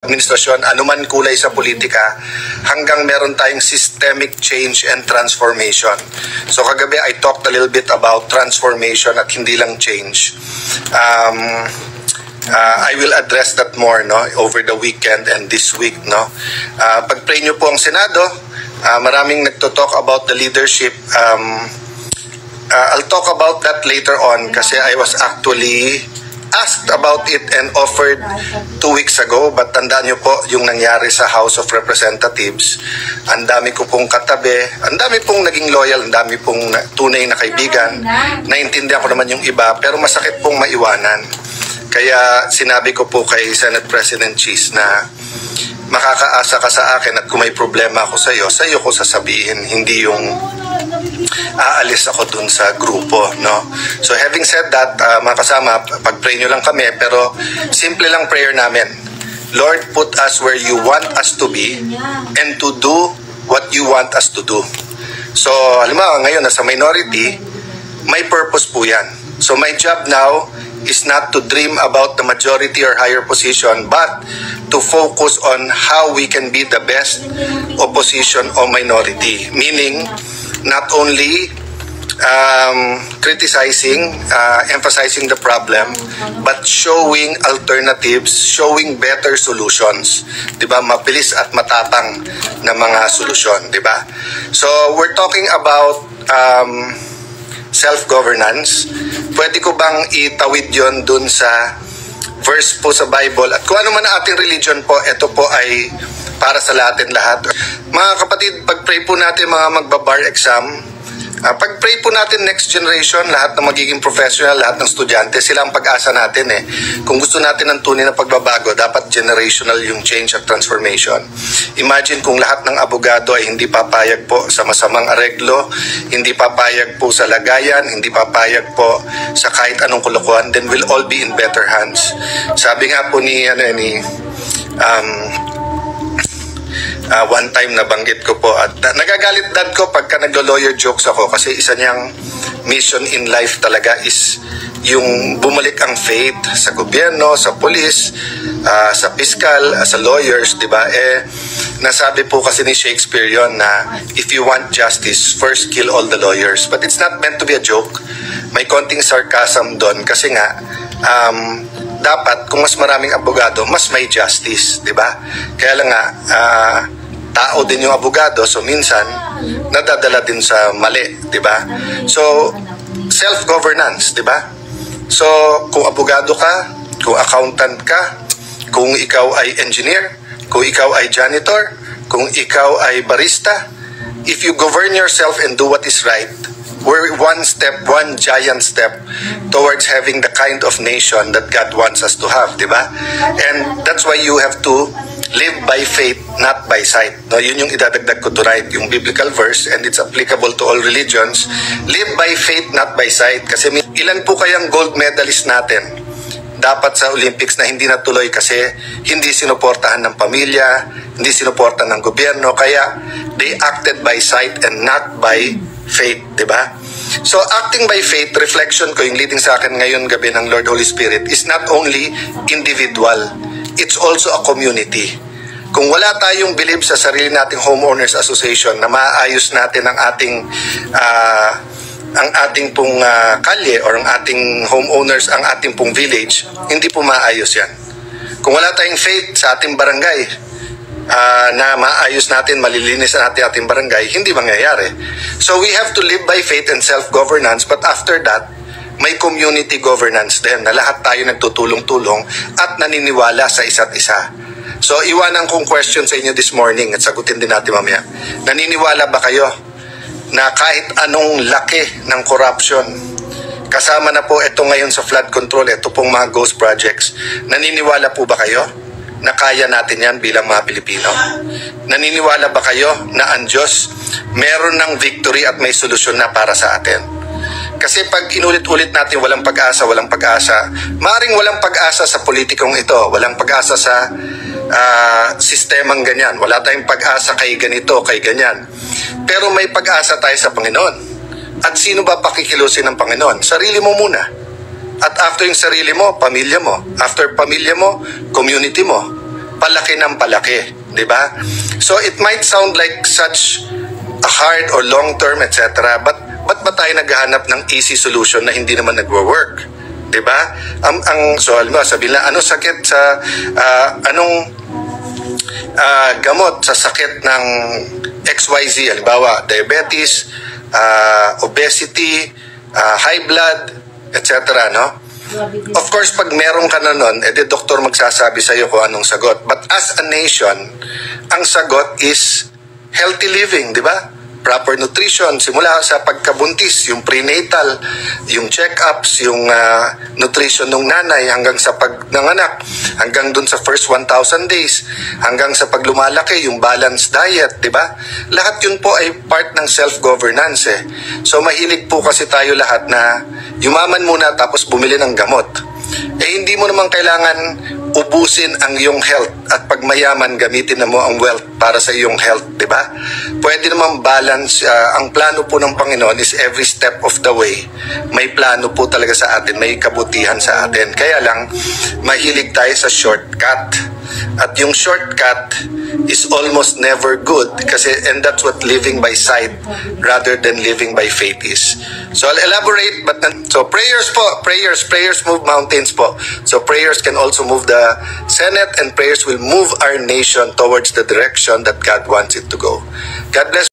administrasyon, anuman kulay sa politika, hanggang meron tayong systemic change and transformation. So kagabi, I talked a little bit about transformation at hindi lang change. I will address that more over the weekend and this week. Pag-pray nyo po ang Senado, maraming nagto-talk about the leadership. I'll talk about that later on kasi I was actually asked about it and offered 2 weeks ago, but tandaan nyo po yung nangyari sa House of Representatives. Ang dami ko pong katabi, ang dami pong naging loyal, ang dami pong tunay na kaibigan. Naintindihan ko naman yung iba, pero masakit pong maiwanan. Kaya sinabi ko po kay Senate President Cheese na makakaasa ka sa akin at kung may problema ako sa iyo ko sasabihin, hindi yung aalis ako dun sa grupo, So having said that, mga kasama, pag-pray nyo lang kami, pero simple lang prayer namin. Lord, put us where you want us to be and to do what you want us to do. So, halimbawa, ngayon nasa minority, may purpose po yan. So my job now is not to dream about the majority or higher position, but to focus on how we can be the best opposition or minority. Meaning, not only criticizing, emphasizing the problem, but showing alternatives, showing better solutions. Diba? Mabilis at matapang na mga solusyon. Diba? So, we're talking about self-governance. Pwede ko bang itawid yon dun sa verse po sa Bible? At kung ano man ang ating religion po, ito po ay para sa lahat. Mga kapatid, pag-pray po natin mga magbabar exam, pag-pray po natin next generation, lahat ng magiging professional, lahat ng estudyante, sila ang pag-asa natin Kung gusto natin ng tunay na pagbabago, dapat generational yung change at transformation. Imagine kung lahat ng abogado ay hindi papayag po sa masamang areglo, hindi papayag po sa lagayan, hindi papayag po sa kahit anong kalokohan, then we'll all be in better hands. Sabi nga po ni one time nabanggit ko po at nagagalit dad ko pagka naglo-lawyer jokes ako kasi isa niyang mission in life talaga is yung bumalik ang faith sa gobyerno, sa police, sa fiscal, sa lawyers, di ba? Nasabi po kasi ni Shakespeare yon na if you want justice, first kill all the lawyers. But it's not meant to be a joke. May konting sarcasm doon kasi nga dapat kung mas maraming abogado, mas may justice, di ba? Kaya lang nga, tao din yung abogado, so minsan, nadadala din sa mali, di ba? So, self-governance, di ba? So, kung abogado ka, kung accountant ka, kung ikaw ay engineer, kung ikaw ay janitor, kung ikaw ay barista, if you govern yourself and do what is right, we're one giant step towards having the kind of nation that God wants us to have, di ba? And that's why you have to live by faith, not by sight. Yun yung idadagdag ko tonight, yung biblical verse, and it's applicable to all religions. Live by faith, not by sight. Kasi ilan po kayang gold medalist natin dapat sa Olympics na hindi natuloy kasi hindi sinuportahan ng pamilya, hindi sinuportahan ng gobyerno, kaya they acted by sight and not by faith, di ba? So, acting by faith, reflection ko, yung leading sa akin ngayon gabi ng Lord Holy Spirit, is not only individual, it's also a community. Kung wala tayong believe sa sarili nating homeowners association na maayos natin ang ating pong kalye or ang ating homeowners, ang ating pong village, hindi po maayos yan. Kung wala tayong faith sa ating barangay, na maayos natin, malilinis natin ating barangay, hindi mangyayari. So we have to live by faith and self-governance, but after that, may community governance din na lahat tayo nagtutulong-tulong at naniniwala sa isa't isa. So iwanan kong question sa inyo this morning at sagutin din natin mamaya. Naniniwala ba kayo na kahit anong laki ng corruption, kasama na po ito ngayon sa flood control, ito pong mga ghost projects, naniniwala po ba kayo na kaya natin yan bilang mga Pilipino? Naniniwala ba kayo na ang Diyos meron ng victory at may solusyon na para sa atin? Kasi pag inulit-ulit natin walang pag-asa, maaaring walang pag-asa sa politikong ito, walang pag-asa sa sistemang ganyan, wala tayong pag-asa kay ganito, kay ganyan. Pero may pag-asa tayo sa Panginoon. At sino ba pakikilusin ng Panginoon? Sarili mo muna. At after yung sarili mo, pamilya mo. After pamilya mo, community mo. palaki ng palaki, di ba? So it might sound like such a hard or long-term, etc. But ba't ba tayo naghahanap ng easy solution na hindi naman nagwo-work? Di ba? So, halimbawa, sabihin lang, ano sakit sa, anong gamot sa sakit ng XYZ, halimbawa, diabetes, obesity, high blood, etc. No? Of course, pag meron ka na nun, edi doktor magsasabi sa'yo kung anong sagot. But as a nation, ang sagot is healthy living, di ba? Proper nutrition, simula sa pagkabuntis, yung prenatal, yung check-ups, yung nutrition ng nanay hanggang sa pagnanganak, hanggang dun sa first 1,000 days, hanggang sa paglumalaki, yung balanced diet, di ba? Lahat yun po ay part ng self-governance eh. So mahilig po kasi tayo lahat na yumaman muna tapos bumili ng gamot. Eh hindi mo naman kailangan ubusin ang iyong health at pag mayaman gamitin na mo ang wealth para sa iyong health, di ba? Pwede naman balance. Ang plano po ng Panginoon is every step of the way. May plano po talaga sa atin, may kabutihan sa atin. Kaya lang, mahilig tayo sa shortcut. At yung shortcut is almost never good kasi, and that's what living by sight rather than living by faith is. So I'll elaborate, but so prayers po, prayers move mountains po. So prayers can also move the Senate, and prayers will move our nation towards the direction that God wants it to go. God bless.